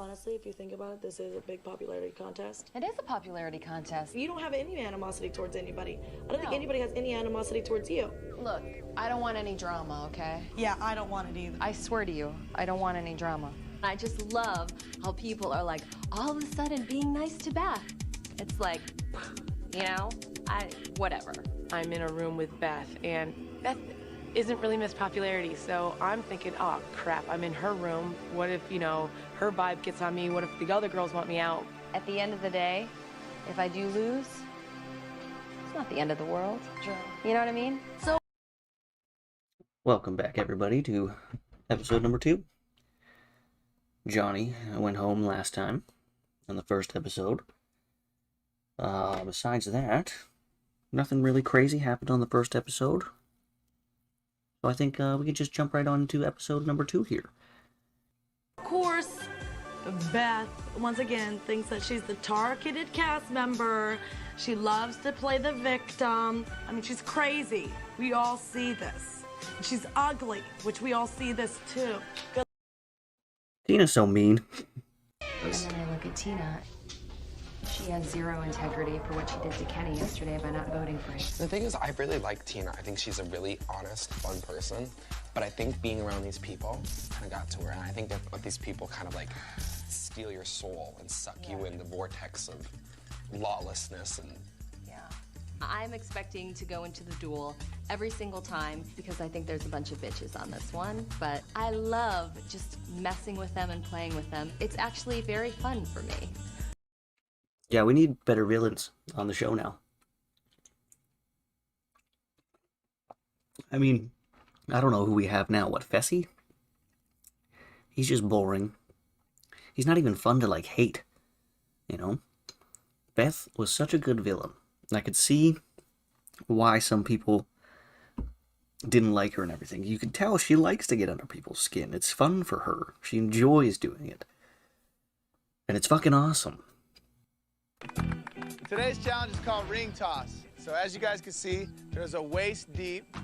honestly, if you think about it, this is a big popularity contest. It is a popularity contest. You don't have any animosity towards anybody. I don't think anybody has any animosity towards you. Look, I don't want any drama, okay? Yeah, I don't want it either. I swear to you, I don't want any drama. I just love how people are like, all of a sudden being nice to Beth. It's like, you know, whatever. I'm in a room with Beth, and Beth isn't really Miss Popularity, so I'm thinking, oh crap, I'm in her room. What if, you know, her vibe gets on me? What if the other girls want me out? At the end of the day, if I do lose, it's not the end of the world. Sure. You know what I mean? So. Welcome back, everybody, to episode number 2. Johnny went home last time on the first episode. Besides that, nothing really crazy happened on the first episode. So I think we can just jump right on to episode number 2 here. Of course, Beth, once again, thinks that she's the targeted cast member. She loves to play the victim. I mean, she's crazy. We all see this. She's ugly, which we all see this too. Tina's so mean. And then I look at Tina. She has zero integrity for what she did to Kenny yesterday by not voting for him. The thing is, I really like Tina. I think she's a really honest, fun person. But I think being around these people kind of got to her. And I think that these people kind of like steal your soul and suck you in the vortex of lawlessness. And I'm expecting to go into the duel every single time because I think there's a bunch of bitches on this one. But I love just messing with them and playing with them. It's actually very fun for me. Yeah, we need better villains on the show now. I mean, I don't know who we have now. What, Fessy? He's just boring. He's not even fun to, like, hate. You know? Beth was such a good villain. I could see why some people didn't like her and everything. You could tell she likes to get under people's skin. It's fun for her. She enjoys doing it. And it's fucking awesome. Today's challenge is called ring toss. So as you guys can see, there's a waist deep,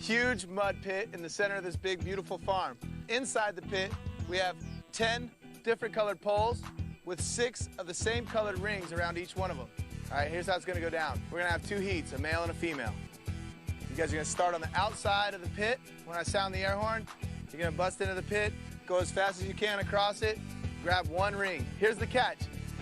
huge mud pit in the center of this big, beautiful farm. Inside the pit, we have 10 different colored poles with 6 of the same colored rings around each one of them. All right, here's how it's gonna go down. We're gonna have 2 heats, a male and a female. You guys are gonna start on the outside of the pit. When I sound the air horn, you're gonna bust into the pit, go as fast as you can across it, grab 1 ring. Here's the catch.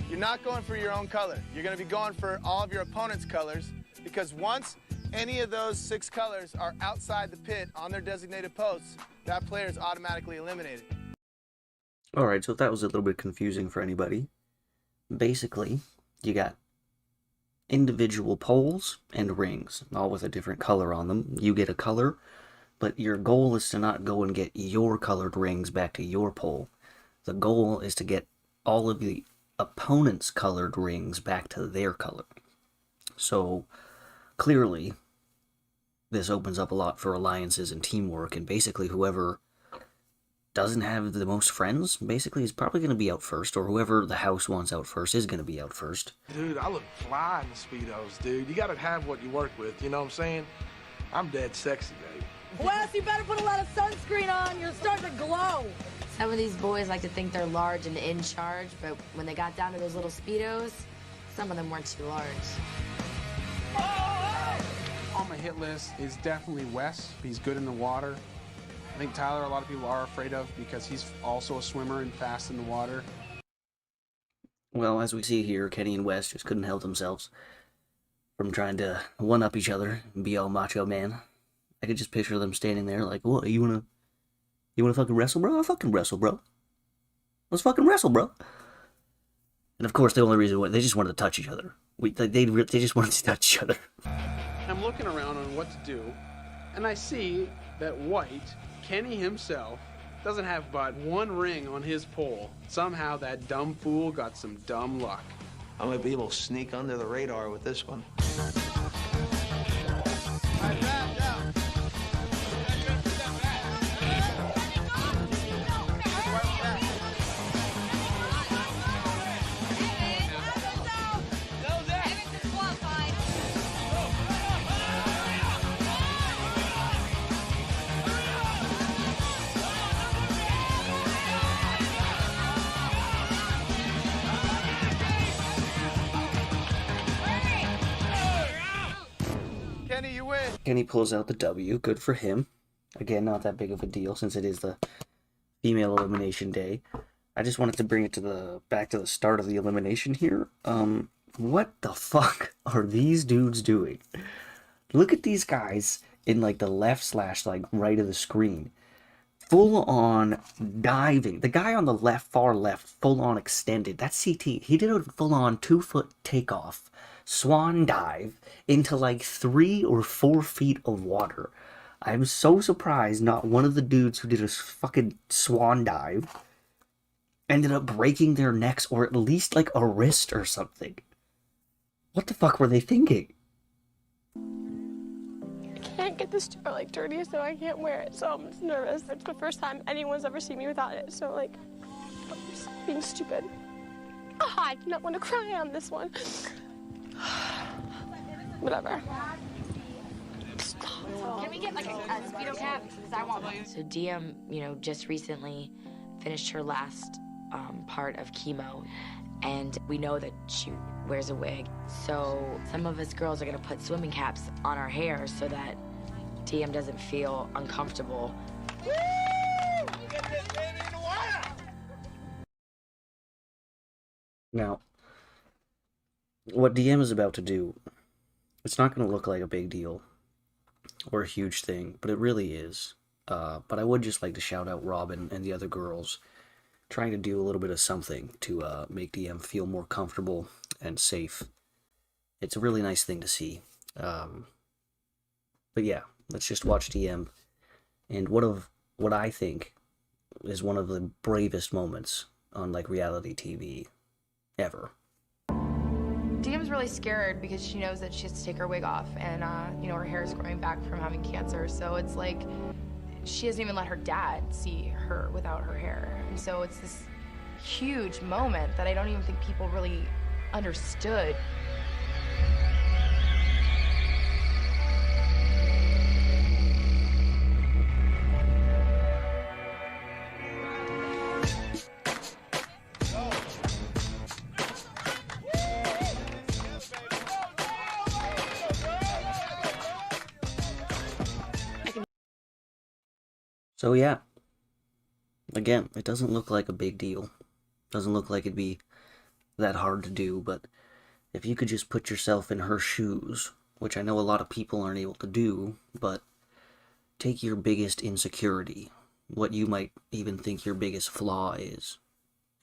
You're not going for your own color. You're gonna be going for all of your opponent's colors, because once any of those 6 colors are outside the pit on their designated posts, that player is automatically eliminated. Alright, so if that was a little bit confusing for anybody, basically, you got individual poles and rings, all with a different color on them. You get a color, but your goal is to not go and get your colored rings back to your pole. The goal is to get all of the opponent's colored rings back to their color. So, clearly, this opens up a lot for alliances and teamwork, and basically whoever doesn't have the most friends, basically, is probably going to be out first, or whoever the house wants out first is going to be out first. Dude, I look fly in the Speedos, dude. You gotta have what you work with, you know what I'm saying? I'm dead sexy, baby. Wes, you better put a lot of sunscreen on. You're starting to glow. Some of these boys like to think they're large and in charge, but when they got down to those little Speedos, some of them weren't too large. On my hit list is definitely Wes. He's good in the water. I think Tyler, a lot of people are afraid of because he's also a swimmer and fast in the water. Well, as we see here, Kenny and Wes just couldn't help themselves from trying to one-up each other and be all macho man. I could just picture them standing there like, what, you wanna fucking wrestle, bro? I'll fucking wrestle, bro. Let's fucking wrestle, bro. And of course, the only reason they just wanted to touch each other. They just wanted to touch each other. I'm looking around on what to do, and I see that White, Kenny himself, doesn't have but 1 ring on his pole. Somehow that dumb fool got some dumb luck. I might be able to sneak under the radar with this one. you win. Kenny pulls out the W. Good for him. Again, not that big of a deal since it is the female elimination day. I just wanted to bring it to back to the start of the elimination here. What the fuck are these dudes doing? Look at these guys in like the left / like right of the screen. Full on diving. The guy on the left, far left, full on extended. That's CT. He did a full on 2-foot takeoff, swan dive into like 3 or 4 feet of water. I'm so surprised not one of the dudes who did a fucking swan dive ended up breaking their necks or at least like a wrist or something. What the fuck were they thinking? I can't get this like dirty, so I can't wear it, so I'm just nervous. It's the first time anyone's ever seen me without it, so like, I'm just being stupid. Oh, I do not want to cry on this one. Whatever. Can we get like a Speedo cap? Because I want one. So Diem, you know, just recently finished her last part of chemo, and we know that she wears a wig. So some of us girls are gonna put swimming caps on our hair so that Diem doesn't feel uncomfortable. Now, what Diem is about to do, it's not going to look like a big deal or a huge thing, but it really is. But I would just like to shout out Robin and the other girls trying to do a little bit of something to make Diem feel more comfortable and safe. It's a really nice thing to see. But yeah, let's just watch Diem and what I think is one of the bravest moments on like reality TV ever. Diem's really scared because she knows that she has to take her wig off, and you know, her hair is growing back from having cancer, so it's like she hasn't even let her dad see her without her hair. And so it's this huge moment that I don't even think people really understood. So yeah, again, it doesn't look like a big deal. Doesn't look like it'd be that hard to do, but if you could just put yourself in her shoes, which I know a lot of people aren't able to do, but take your biggest insecurity, what you might even think your biggest flaw is.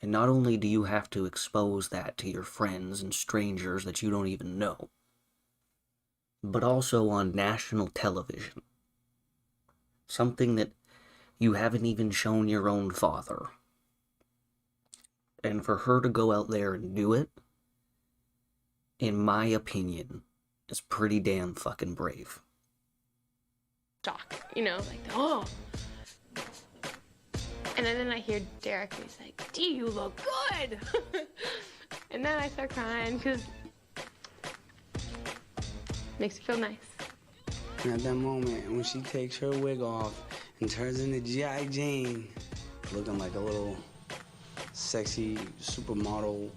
And not only do you have to expose that to your friends and strangers that you don't even know, but also on national television. Something that you haven't even shown your own father. And for her to go out there and do it, in my opinion, is pretty damn fucking brave. Shock, you know, like, oh. And then I hear Derek, and he's like, "Gee, you look good." And then I start crying because it makes me feel nice. And at that moment, when she takes her wig off and turns into G.I. Jane, looking like a little sexy supermodel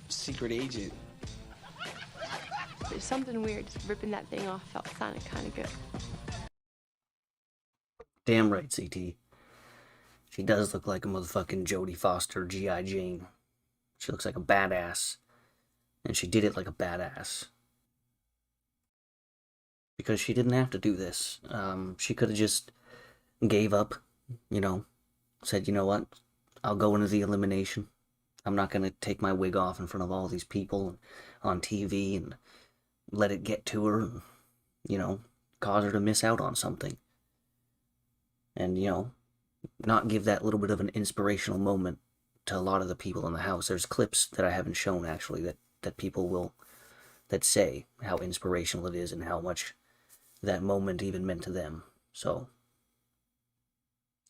secret agent. There's something weird, just ripping that thing off sounded kind of good. Damn right, CT. She does look like a motherfucking Jodie Foster G.I. Jane. She looks like a badass. And she did it like a badass. Because she didn't have to do this. She could have just gave up, you know, said, you know what, I'll go into the elimination. I'm not going to take my wig off in front of all these people on TV and let it get to her, and, you know, cause her to miss out on something. And, you know, not give that little bit of an inspirational moment to a lot of the people in the house. There's clips that I haven't shown, actually, that people will, that say how inspirational it is and how much that moment even meant to them. So,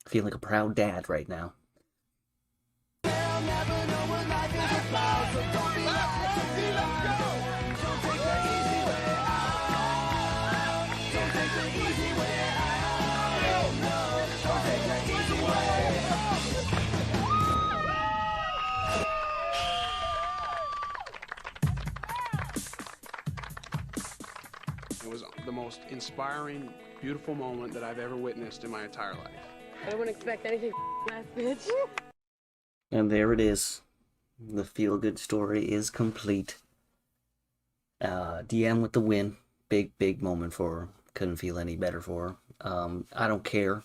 I feel like a proud dad right now. It was the most inspiring, beautiful moment that I've ever witnessed in my entire life. I wouldn't expect anything less, bitch. And there it is. The feel-good story is complete. Diem with the win. Big moment for her. Couldn't feel any better for her. I don't care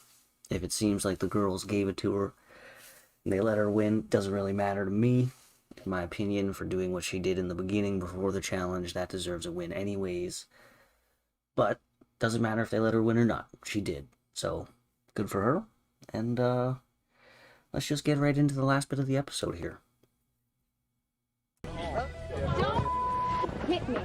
if it seems like the girls gave it to her and they let her win. Doesn't really matter to me. In my opinion, for doing what she did in the beginning before the challenge, that deserves a win anyways. But doesn't matter if they let her win or not. She did. So, good for her. And let's just get right into the last bit of the episode here. Don't hit me.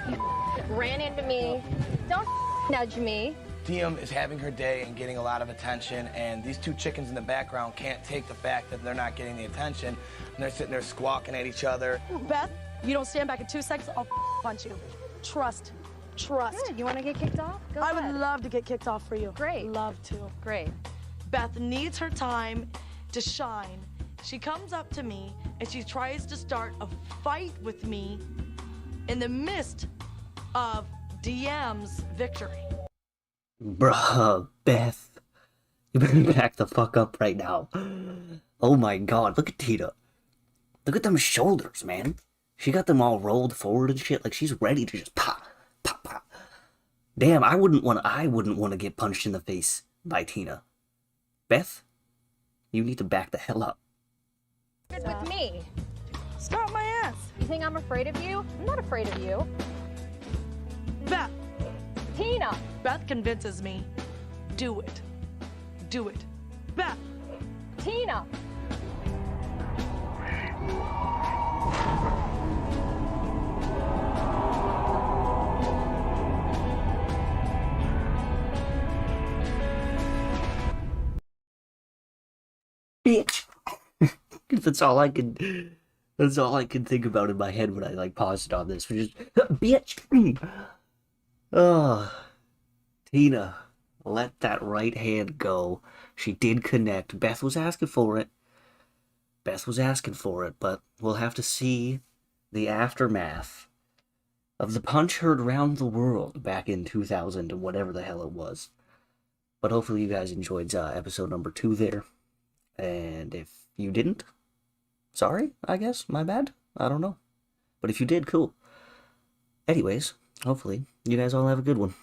You ran into me. Don't nudge me. Diem is having her day and getting a lot of attention, and these two chickens in the background can't take the fact that they're not getting the attention, and they're sitting there squawking at each other. Beth, you don't stand back in 2 seconds, I'll punch you. Trust. Good. You want to get kicked off? Go I ahead. would love to get kicked off for you. Great. Love to. Great. Beth needs her time to shine. She comes up to me and she tries to start a fight with me in the midst of Diem's victory. Bruh, Beth. You better back the fuck up right now. Oh my god, look at Tina. Look at them shoulders, man. She got them all rolled forward and shit, like she's ready to just pop, pop, pop. Damn, I wouldn't want to get punched in the face by Tina. Beth, you need to back the hell up. With me. Stop my ass. You think I'm afraid of you? I'm not afraid of you. Beth. Tina. Beth convinces me. Do it. Do it. Beth. Tina. Bitch. That's all I could think about in my head when I like paused on this. Just bitch. Oh, Tina, let that right hand go. She did connect. Beth was asking for it. But we'll have to see the aftermath of the punch heard around the world back in 2000 or whatever the hell it was. But hopefully you guys enjoyed episode number 2 there. And if you didn't, sorry, I guess. My bad. I don't know. But if you did, cool. Anyways, hopefully you guys all have a good one.